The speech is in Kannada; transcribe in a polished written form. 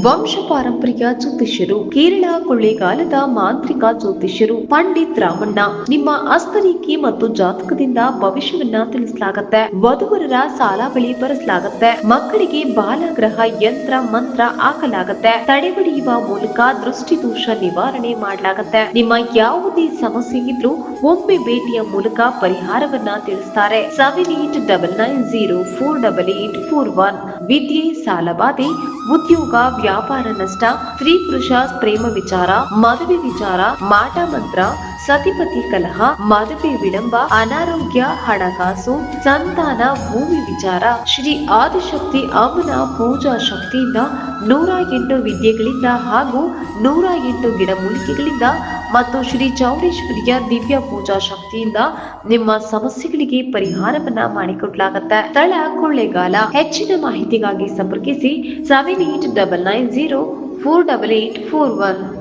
ವಂಶ ಪಾರಂಪರ್ಯ ಜ್ಯೋತಿಷ್ಯರು, ಕೇರಳ ಕೊಳ್ಳೇಗಾಲದ ಮಾಂತ್ರಿಕ ಜ್ಯೋತಿಷ್ಯರು ಪಂಡಿತ್ ರಾಮಣ್ಣ. ನಿಮ್ಮ ಹಸ್ತರೇಖೆ ಮತ್ತು ಜಾತಕದಿಂದ ಭವಿಷ್ಯವನ್ನ ತಿಳಿಸಲಾಗುತ್ತೆ. ವಧುವರರ ಸಾಲಾವಳಿ ಬರೆಸಲಾಗುತ್ತೆ. ಮಕ್ಕಳಿಗೆ ಬಾಲಗ್ರಹ ಯಂತ್ರ ಮಂತ್ರ ಹಾಕಲಾಗುತ್ತೆ. ತಡೆಬಡಿಯುವ ಮೂಲಕ ದೃಷ್ಟಿ ದೋಷ ನಿವಾರಣೆ ಮಾಡಲಾಗುತ್ತೆ. ನಿಮ್ಮ ಯಾವುದೇ ಸಮಸ್ಯೆ ಇದ್ರೂ ಒಮ್ಮೆ ಭೇಟಿಯ ಮೂಲಕ ಪರಿಹಾರವನ್ನ ತಿಳಿಸ್ತಾರೆ. 7890488841. ವಿದ್ಯೆ, ಸಾಲಬಾಧೆ, ಉದ್ಯೋಗ, ವ್ಯಾಪಾರ ನಷ್ಟ, ಸ್ತ್ರೀ ಪುರುಷ ಪ್ರೇಮ ವಿಚಾರ, ಮದುವೆ ವಿಚಾರ, ಮಾಟ ಮಂತ್ರ, ಸತಿಪತಿ ಕಲಹ, ಮದುವೆ ವಿಳಂಬ, ಅನಾರೋಗ್ಯ, ಹಣಕಾಸು, ಸಂತಾನ, ಭೂಮಿ ವಿಚಾರ, ಶ್ರೀ ಆದಿಶಕ್ತಿ ಅಮ್ಮನ ಪೂಜಾ ಶಕ್ತಿಯಿಂದ 108 ವಿದ್ಯೆಗಳಿಂದ ಹಾಗೂ 108 ಗಿಡಮೂಲಿಕೆಗಳಿಂದ ಮತ್ತು ಶ್ರೀ ಚೌಡೇಶ್ವರಿಯ ದಿವ್ಯ ಪೂಜಾ ಶಕ್ತಿಯಿಂದ ನಿಮ್ಮ ಸಮಸ್ಯೆಗಳಿಗೆ ಪರಿಹಾರವನ್ನ ಮಾಡಿಕೊಡ್ಲಾಗುತ್ತೆ. ಸ್ಥಳ ಕೊಳ್ಳೇಗಾಲ. ಹೆಚ್ಚಿನ ಮಾಹಿತಿಗಾಗಿ ಸಂಪರ್ಕಿಸಿ 7890488841.